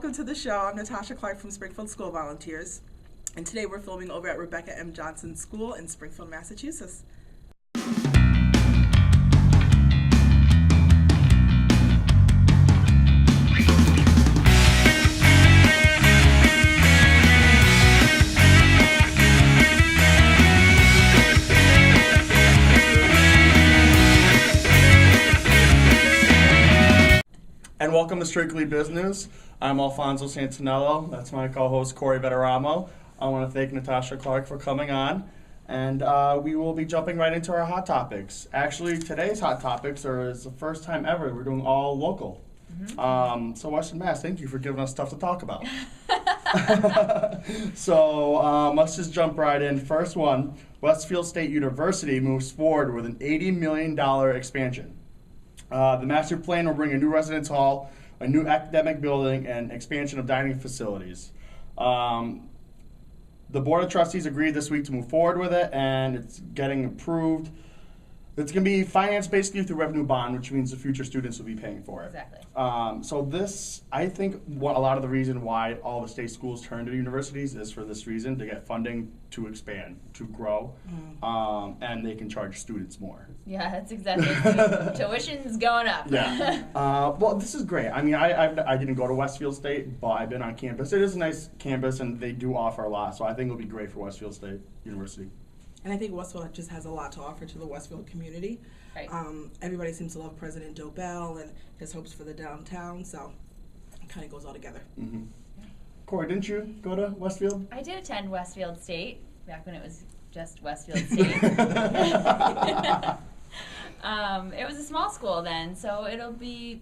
welcome to the show. I'm Natasha Clark from Springfield School Volunteers, and today we're filming over at Rebecca M. Johnson School in Springfield, Massachusetts. And welcome to Strictly Business. I'm Alfonso Santinello. That's my co-host, Corey Veteramo. I want to thank Natasha Clark for coming on. And we will be jumping right into our hot topics. Actually, today's hot topics is the first time ever we're doing all local. So Western Mass, thank you for giving us stuff to talk about. So let's just jump right in. First one, Westfield State University moves forward with an $80 million expansion. The master plan will bring a new residence hall, a new academic building, and expansion of dining facilities. The Board of Trustees agreed this week to move forward with it, and it's getting approved. It's going to be financed basically through revenue bond, which means the future students will be paying for it. Exactly. So this, I think, what a lot of the reason why all the state schools turn to universities is for this reason, to get funding to expand, to grow, and they can charge students more. Yeah, that's exactly. Tuition's going up. Yeah. Well, this is great. I mean, I didn't go to Westfield State, but I've been on campus. It is a nice campus, and they do offer a lot, so I think it'll be great for Westfield State University. And I think Westfield just has a lot to offer to the Westfield community. Right. Everybody seems to love President Dobell and his hopes for the downtown, so it kind of goes all together. Mm-hmm. Corey, didn't you go to Westfield? I did attend Westfield State back when it was just Westfield State. It was a small school then, so it'll be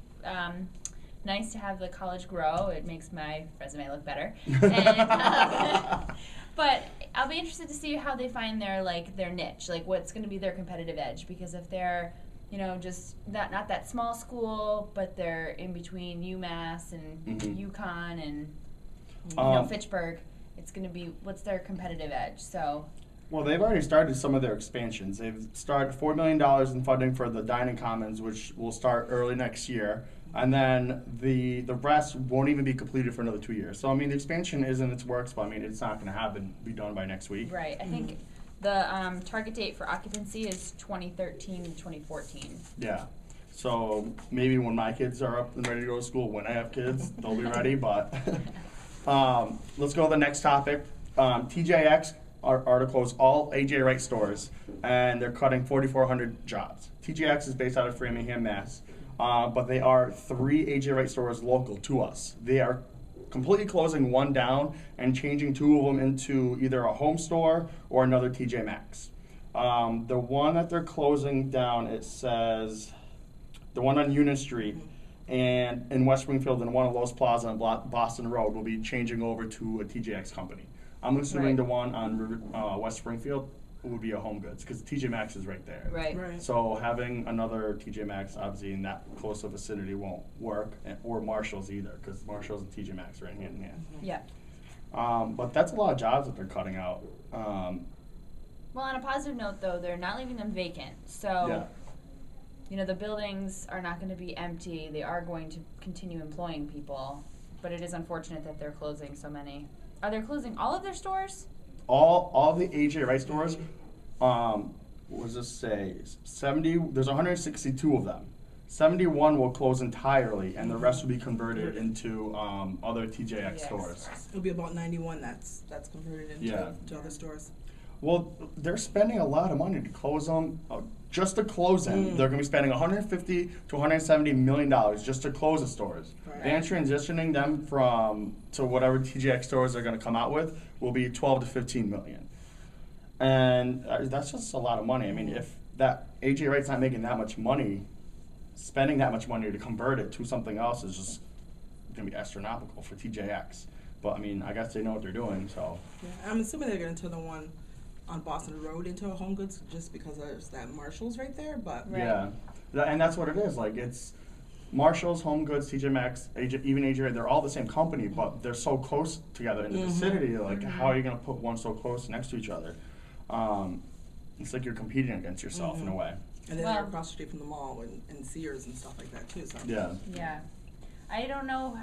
nice to have the college grow. It makes my resume look better. And, but I'll be interested to see how they find their niche, like what's going to be their competitive edge. Because if they're, just not that small school, but they're in between UMass and UConn and Fitchburg, it's going to be what's their competitive edge. So. Well, they've already started some of their expansions. They've started $4 million in funding for the dining commons, which will start early next year. And then the rest won't even be completed for another 2 years. So, I mean, the expansion is in its works, but, I mean, it's not going to be done by next week. Right. I think the target date for occupancy is 2013 to 2014. Yeah. So, maybe when my kids are up and ready to go to school, when I have kids, they'll be ready. But let's go to the next topic. TJX are to close all AJ Wright stores, and they're cutting 4,400 jobs. TJX is based out of Framingham, Mass. But they are 3 AJ Wright stores local to us. They are completely closing one down and changing 2 of them into either a home store or another TJ Maxx. The one that they're closing down, it says, the one on Union Street and in West Springfield and one at Lowe's Plaza on Boston Road will be changing over to a TJX company. I'm assuming the one on West Springfield would be a Home Goods because TJ Maxx is right there. Right. So having another TJ Maxx obviously in that close of vicinity won't work, or Marshalls either, because Marshalls and TJ Maxx are hand in hand. Yeah. But that's a lot of jobs that they're cutting out. Well, on a positive note, though, they're not leaving them vacant. So, the buildings are not going to be empty. They are going to continue employing people, but it is unfortunate that they're closing so many. Are they closing all of their stores? All the AJ Wright stores, what does this say? 70. There's 162 of them. 71 will close entirely, and the rest will be converted into other TJX stores. It'll be about 91 that's converted into to other stores. Well, they're spending a lot of money to close them. Just to close them, they're going to be spending $150 to $170 million just to close the stores. Right. Then transitioning them to whatever TJX stores they're going to come out with will be 12 to 15 million. And that's just a lot of money. I mean, if that AJ Wright's not making that much money, spending that much money to convert it to something else is just going to be astronomical for TJX. But I mean, I guess they know what they're doing, so. Yeah, I'm assuming they're going to turn the one on Boston Road into a Home Goods just because there's that Marshalls right there, but. Right. Yeah, and that's what it is. Like, it's Marshalls, Home Goods, TJ Maxx, even AJ Wright, they're all the same company, but they're so close together in the vicinity. Like, how are you going to put one so close next to each other? It's like you're competing against yourself in a way. And then they're across the street from the mall and Sears and stuff like that too. So. Yeah. Yeah. I don't know.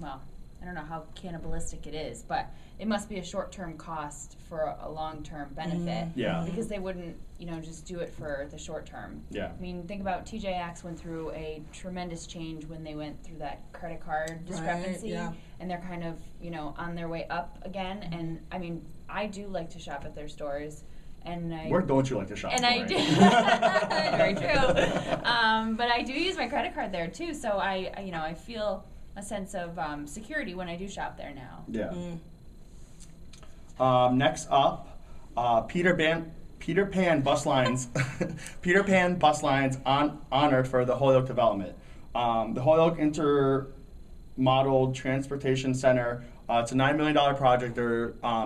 well, I don't know how cannibalistic it is, but it must be a short-term cost for a long-term benefit. Yeah. Because they wouldn't, just do it for the short term. Yeah. I mean, think about TJX went through a tremendous change when they went through that credit card discrepancy, yeah. and they're kind of, on their way up again. And I mean, I do like to shop at their stores. And Where don't you like to shop? And I Lori? do. Very true. But I do use my credit card there too, so I feel a sense of security when I do shop there now. Yeah. Next up, Peter Pan bus lines. Peter Pan bus lines honored for the Holyoke development. The Holyoke Intermodal Transportation Center. It's a $9 million project.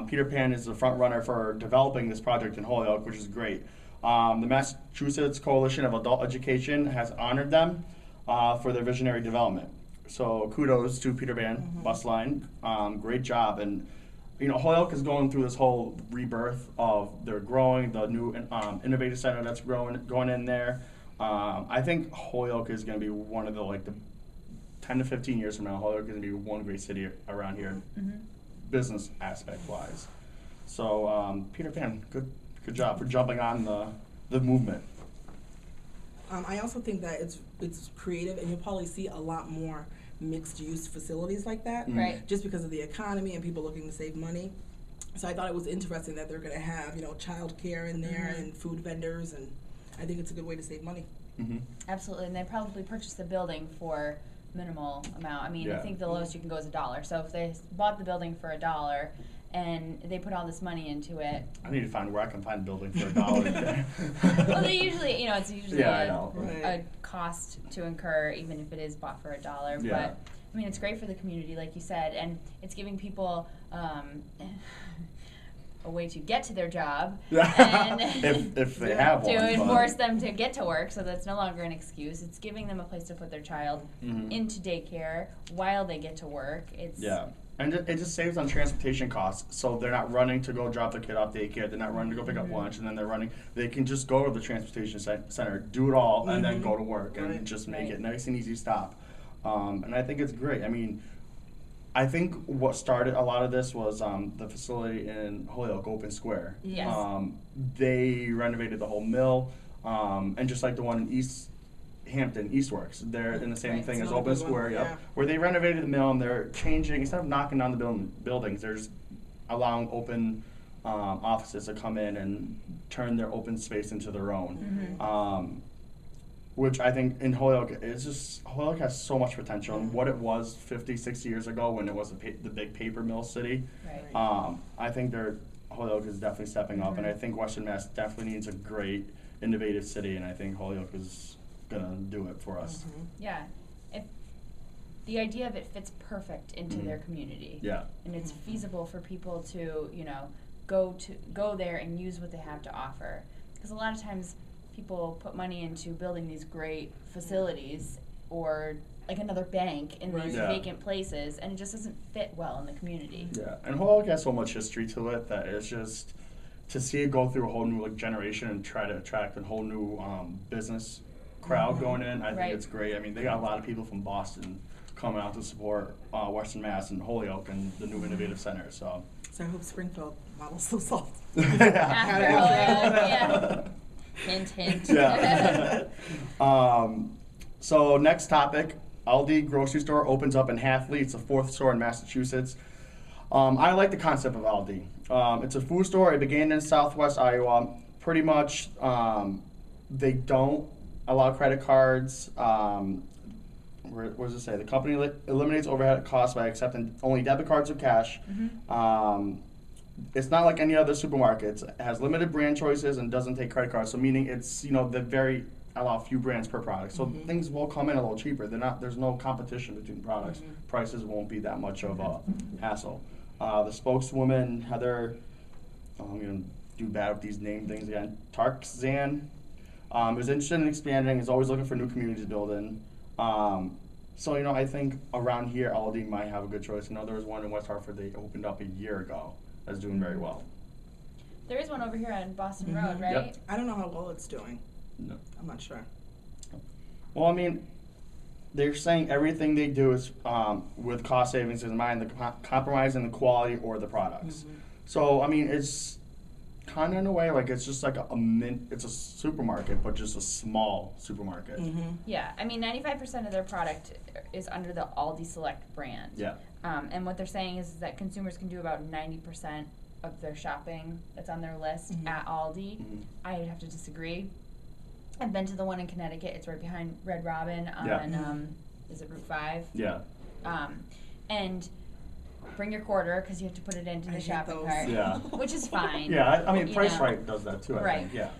Peter Pan is the front runner for developing this project in Holyoke, which is great. The Massachusetts Coalition of Adult Education has honored them for their visionary development. So kudos to Peter Pan bus line. Great job. And Holyoke is going through this whole rebirth of their growing, the new innovative center that's going in there. I think Holyoke is going to be one of the 10 to 15 years from now, Holyoke is going to be one great city around here, business aspect wise. So Peter Pan, good job for jumping on the movement. I also think that it's creative, and you'll probably see a lot more mixed-use facilities like that, Right. just because of the economy and people looking to save money. So I thought it was interesting that they're going to have, child care in there and food vendors, and I think it's a good way to save money. Mm-hmm. Absolutely, and they probably purchased the building for minimal amount. I mean, Yeah. I think the lowest you can go is $1. So if they bought the building for $1 and they put all this money into it, I need to find where I can find a building for $1. well, they usually, it's usually Yeah, I know. a cost to incur, even if it is bought for $1. Yeah. But I mean, it's great for the community, like you said, and it's giving people a way to get to their job, and if they have to one. but- enforce them to get to work, so that's no longer an excuse. It's giving them a place to put their child Mhm. into daycare while they get to work. It's Yeah. And it just saves on transportation costs. So they're not running to go drop their kid off daycare. They're not running to go pick up lunch, and then they're running. They can just go to the transportation center, do it all, and then go to work, and Right. just make Right. it nice and easy stop. And I think it's great. I mean, I think what started a lot of this was the facility in Holyoke, Open Square. Yes. They renovated the whole mill, and just like the one in East Hampton, Eastworks, they're in the same Right. thing It's as another Open good one, Square, yep. yeah. Where they renovated the mill and they're changing, instead of knocking down the buildings, they're just allowing open offices to come in and turn their open space into their own. Which I think in Holyoke, Holyoke has so much potential. And what it was 50, 60 years ago when it was the big paper mill city, right. I think Holyoke is definitely stepping up. And I think Western Mass definitely needs a great, innovative city. And I think Holyoke is going to do it for us. Yeah. The idea of it fits perfect into their community. Yeah. And it's feasible for people to, go there and use what they have to offer. Because a lot of times people put money into building these great facilities or like another bank in these Yeah. vacant places, and it just doesn't fit well in the community. Yeah, and Holyoke has so much history to it that it's just to see it go through a whole new generation and try to attract a whole new business crowd going in. I think Right. it's great. I mean, they got a lot of people from Boston coming out to support Western Mass and Holyoke and the new innovative center. So, So I hope Springfield models themselves. After Holyoke, yeah. Hint, hint. Yeah. So next topic, Aldi grocery store opens up in Halfley. It's the 4th store in Massachusetts. I like the concept of Aldi. It's a food store. It began in Southwest Iowa. Pretty much, they don't allow credit cards. What does it say? The company eliminates overhead costs by accepting only debit cards or cash. It's not like any other supermarkets. It has limited brand choices and doesn't take credit cards. So meaning it's allow a few brands per product. So things will come in a little cheaper. There's no competition between products. Prices won't be that much of a hassle. The spokeswoman, Heather, I'm going to do bad with these name things again, Tarkzan, is interested in expanding, is always looking for new communities to build in. So, I think around here, Aldi might have a good choice. I know there was one in West Hartford they opened up a year ago that's doing very well. There is one over here on Boston Road, right? Yep. I don't know how well it's doing. No. I'm not sure. Well, I mean, they're saying everything they do is with cost savings in mind, the compromising the quality or the products. Mm-hmm. So I mean, it's kind of in a way like it's just like it's a supermarket, but just a small supermarket. Mm-hmm. Yeah, I mean, 95% of their product is under the Aldi Select brand. Yeah. And what they're saying is that consumers can do about 90% of their shopping that's on their list Mhm. at Aldi. Mhm. I would have to disagree. I've been to the one in Connecticut. It's right behind Red Robin on, Yeah. is it Route 5? Yeah. And bring your quarter because you have to put it into I the hate shopping those. cart. Yeah. Which is fine. Yeah. I mean, You Price know. Right does that too. I Right. think. Yeah.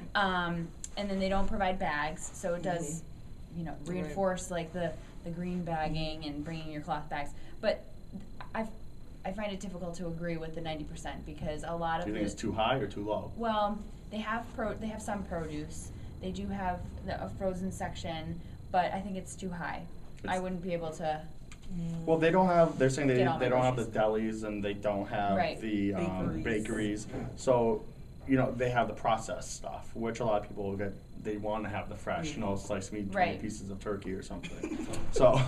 And then they don't provide bags, so it does, you know, Right. reinforce like the green bagging and bringing your cloth bags. But I find it difficult to agree with the 90% because a lot of Do you think it's too high or too low? well, they have some produce. They do have a frozen section, but I think it's too high. I It's- wouldn't be able to. Well, they don't have. They're saying they Get all my don't have the groceries. delis and they don't have Right. the bakeries. So, you know, they have the processed stuff, which a lot of people will get. They want to have the fresh, you know, slice meat, 20 Right. pieces of turkey or something. So,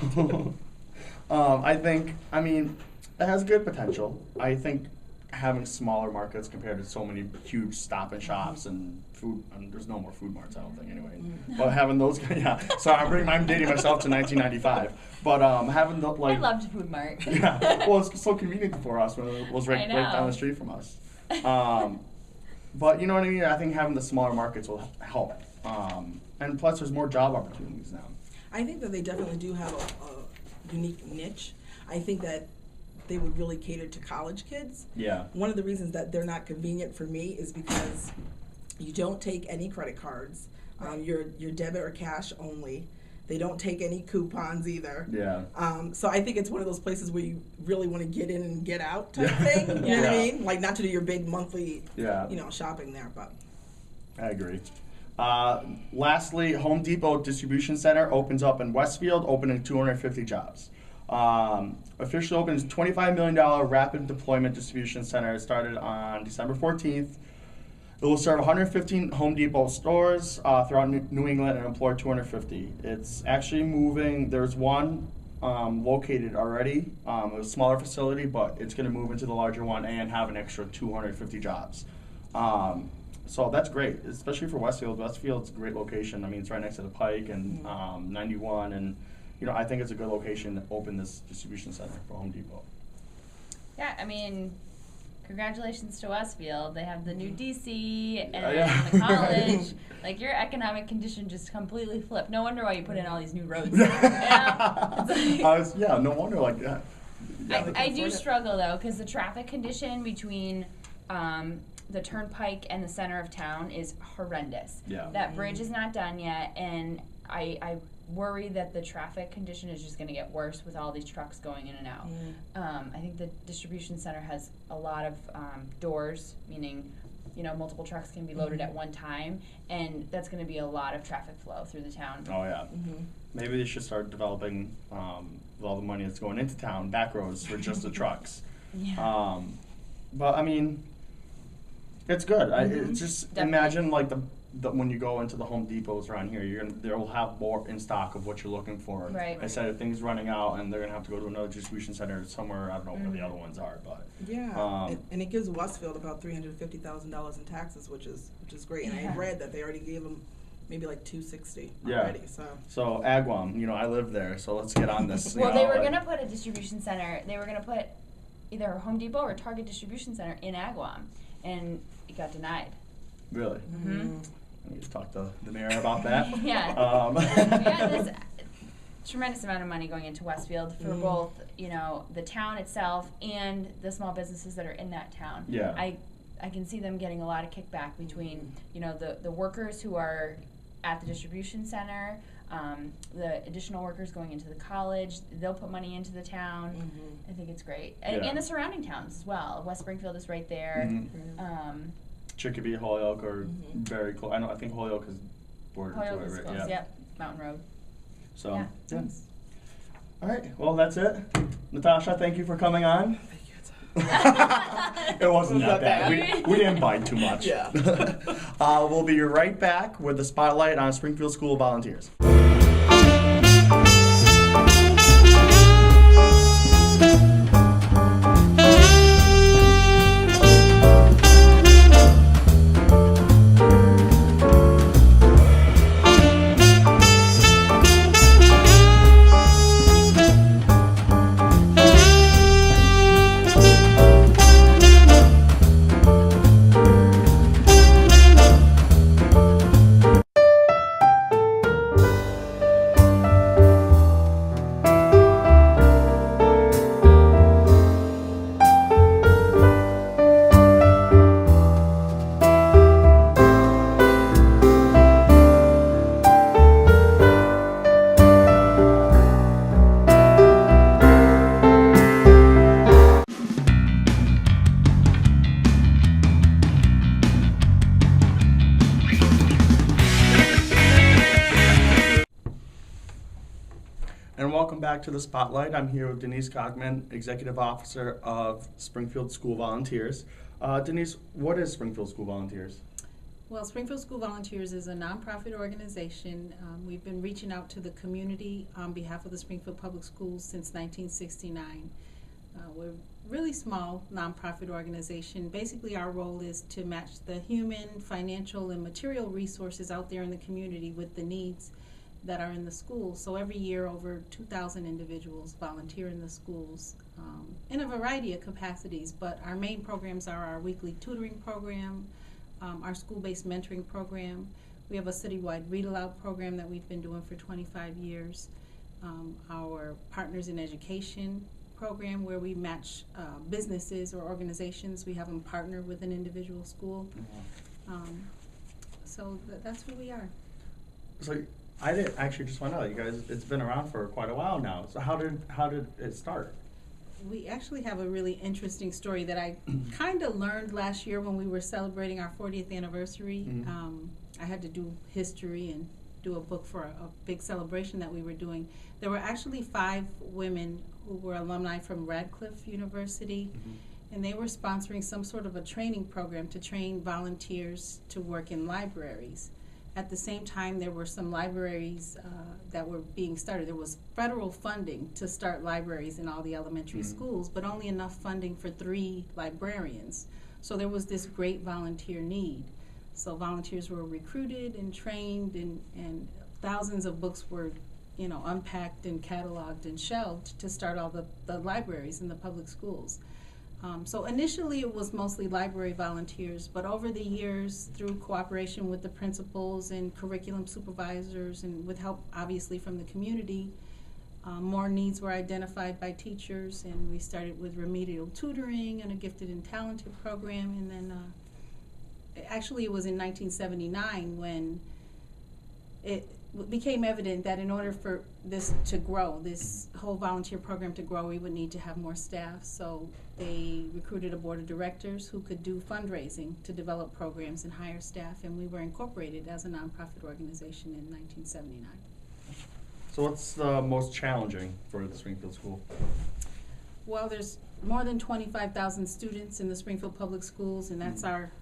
I think. I mean, it has good potential. I think having smaller markets compared to so many huge Stop and Shops and food. There's no more food marts, I don't think, anyway. But having those, yeah. Sorry, I'm dating myself to 1995. But having the like. I loved Food Mart. Yeah, well, it's so convenient for us when it was right I down know. the street from us. But you know what I mean? I think having the smaller markets will help. And plus, there's more job opportunities now. I think that they definitely do have a unique niche. I think that they would really cater to college kids. Yeah. One of the reasons that they're not convenient for me is because you don't take any credit cards. You're debit or cash only. They don't take any coupons either. Yeah. So I think it's one of those places where you really want to get in and get out type Yeah. thing. You know what I Yeah. mean? Like not to do your big monthly, Yeah. you know, shopping there, but. I agree. Lastly, Home Depot Distribution Center opens up in Westfield, opening 250 jobs. Officially opens $25 million rapid deployment distribution center. It started on December 14th. It will serve 115 Home Depot stores throughout New England and employ 250. It's actually moving. There's one located already, a smaller facility, but it's going to move into the larger one and have an extra 250 jobs. So that's great, especially for Westfield. Westfield's a great location. I mean, it's right next to the Pike and 91, and you know, I think it's a good location to open this distribution center for Home Depot. Yeah, I mean, congratulations to Westfield. They have the new DC and Yeah. the college. Like, your economic condition just completely flipped. No wonder why you put in all these new roads. Yeah, no wonder like that. Yeah. I do struggle, though, because the traffic condition between the Turnpike and the center of town is horrendous. Yeah. That bridge is not done yet, and I worry that the traffic condition is just going to get worse with all these trucks going in and out. I think the distribution center has a lot of doors, meaning, you know, multiple trucks can be loaded at one time, and that's going to be a lot of traffic flow through the town. Oh yeah. Maybe they should start developing with all the money that's going into town back roads for just the trucks. Yeah. But I mean, it's good. It's just Definitely. imagine like the when you go into the Home Depots around here, they'll have more in stock of what you're looking for. Right. Instead of things running out and they're gonna have to go to another distribution center somewhere. I don't know where the other ones are, but Yeah, and it gives Westfield about $350,000 in taxes, which is great. And Yeah. I read that they already gave them maybe like $260 Yeah. already. So Agawam, you know, I live there, so let's get on this. Well, they were going to put a distribution center, they were going to put either a Home Depot or Target distribution center in Agawam, and it got denied. Really? Mm-hmm. I need to talk to the mayor about that. Yeah. We had this tremendous amount of money going into Westfield for both, you know, the town itself and the small businesses that are in that town. Yeah. I can see them getting a lot of kickback between, you know, the workers who are at the distribution center, the additional workers going into the college. They'll put money into the town. I think it's great. Yeah. And the surrounding towns as well. West Springfield is right there. Chicopee, Holyoke are very close. I think Holyoke is bordered to Holyoke it, is right? close, Yeah. yep. Mountain Road. So, Yeah. yeah. All right. Well, that's it. Natasha, thank you for coming on. thank you. It wasn't that Not bad. bad. We didn't bite too much. Yeah. We'll be right back with the spotlight on Springfield School volunteers. and welcome back to the Spotlight. I'm here with Denise Cogman, Executive Officer of Springfield School Volunteers. Denise, what is Springfield School Volunteers? Well, Springfield School Volunteers is a nonprofit organization. We've been reaching out to the community on behalf of the Springfield Public Schools since 1969. We're a really small nonprofit organization. Basically, our role is to match the human, financial, and material resources out there in the community with the needs that are in the schools. So every year, over 2,000 individuals volunteer in the schools in a variety of capacities, but our main programs are our weekly tutoring program, our school-based mentoring program. We have a citywide read-aloud program that we've been doing for 25 years. Our Partners in Education program, where we match businesses or organizations. We have them partner with an individual school. So that's where we are. So I did actually just find out you guys, it's been around for quite a while now. So how did it start? We actually have a really interesting story that I kind of learned last year when we were celebrating our 40th anniversary. I had to do history and do a book for a big celebration that we were doing. There were actually 5 women who were alumni from Radcliffe University, and they were sponsoring some sort of a training program to train volunteers to work in libraries. At the same time, there were some libraries that were being started. There was federal funding to start libraries in all the elementary schools, but only enough funding for 3 librarians. So there was this great volunteer need. So volunteers were recruited and trained, and thousands of books were, unpacked and cataloged and shelved to start all the libraries in the public schools. So initially it was mostly library volunteers, but over the years, through cooperation with the principals and curriculum supervisors and with help obviously from the community, more needs were identified by teachers, and we started with remedial tutoring and a gifted and talented program. And then actually it was in 1979 when it became evident that in order for this to grow, this whole volunteer program to grow, we would need to have more staff. So they recruited a board of directors who could do fundraising to develop programs and hire staff, and we were incorporated as a nonprofit organization in 1979. So what's the most challenging for the Springfield School? Well, there's more than 25,000 students in the Springfield Public Schools, and that's our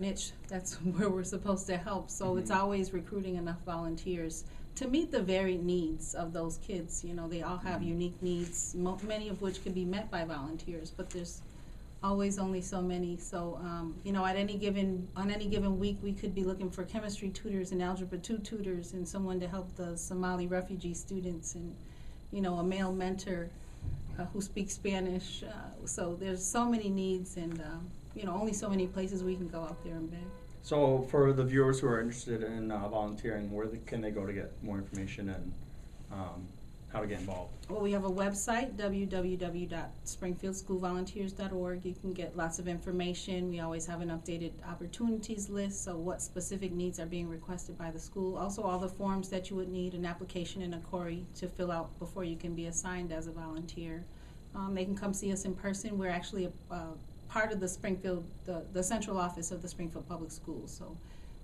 niche. That's where we're supposed to help. So it's always recruiting enough volunteers to meet the varied needs of those kids. They all have unique needs, many of which can be met by volunteers, but there's always only so many. So, on any given week, we could be looking for chemistry tutors and algebra 2 tutors and someone to help the Somali refugee students and, a male mentor who speaks Spanish. So there's so many needs, and only so many places we can go out there and beg. So for the viewers who are interested in volunteering, where can they go to get more information and how to get involved? Well, we have a website, www.springfieldschoolvolunteers.org. You can get lots of information. We always have an updated opportunities list, so what specific needs are being requested by the school. Also, all the forms that you would need, an application and a query to fill out before you can be assigned as a volunteer. They can come see us in person. We're actually part of the Springfield, the central office of the Springfield Public Schools. So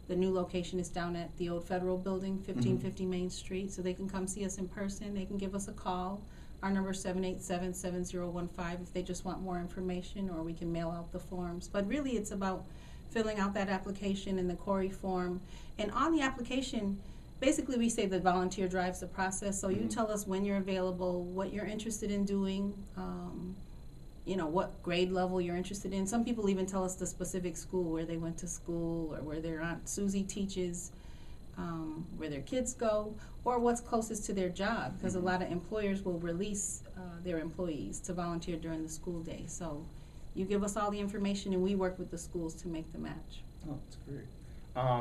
the new location is down at the old Federal Building, 1550 Main Street. So they can come see us in person. They can give us a call. Our number is 787-7015 if they just want more information, or we can mail out the forms. But really it's about filling out that application and the query form. And on the application, basically we say the volunteer drives the process. So you tell us when you're available, what you're interested in doing, what grade level you're interested in. Some people even tell us the specific school where they went to school, or where their Aunt Susie teaches, where their kids go, or what's closest to their job, because a lot of employers will release their employees to volunteer during the school day. So you give us all the information, and we work with the schools to make the match. Oh, that's great.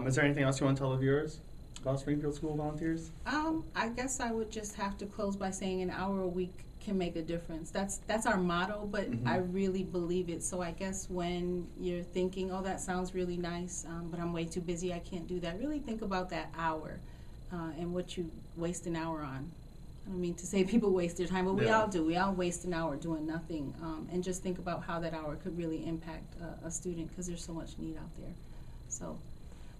Is there anything else you want to tell the viewers about Springfield School Volunteers? I guess I would just have to close by saying an hour a week can make a difference. That's our motto, but I really believe it. So I guess when you're thinking, oh, that sounds really nice, but I'm way too busy, I can't do that, really think about that hour and what you waste an hour on. I don't mean to say people waste their time, but we all do. We all waste an hour doing nothing, and just think about how that hour could really impact a student, because there's so much need out there. So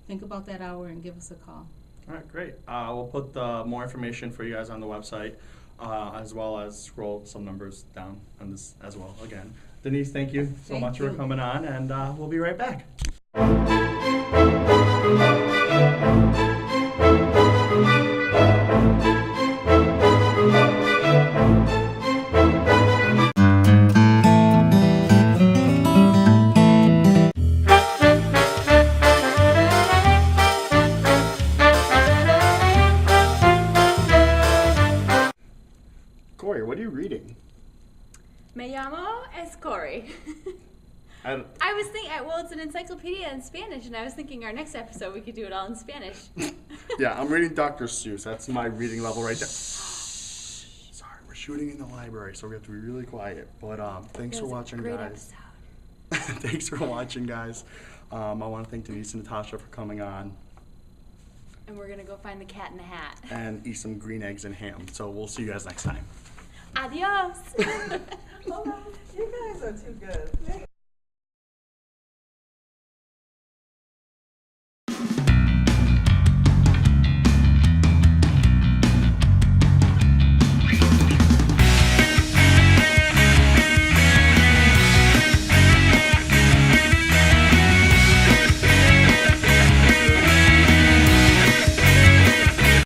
think about that hour and give us a call. All right, great. We'll put more information for you guys on the website. as well as scroll some numbers down on this as well. Again, Denise, thank you so Thank much for you. coming on, and we'll be right back. Corey, what are you reading? Me llamo es Cory. I, I was thinking, well, it's an encyclopedia in Spanish, and I was thinking our next episode we could do it all in Spanish. yeah, I'm reading Dr. Seuss. That's my reading level right there. Sorry, we're shooting in the library, so we have to be really quiet. But thanks It for was a watching, great guys. episode. Thanks for watching, guys. I want to thank Denise and Natasha for coming on And we're gonna go find the cat in the hat. and eat some green eggs and ham. So we'll see you guys next time. Adios. You guys are too good.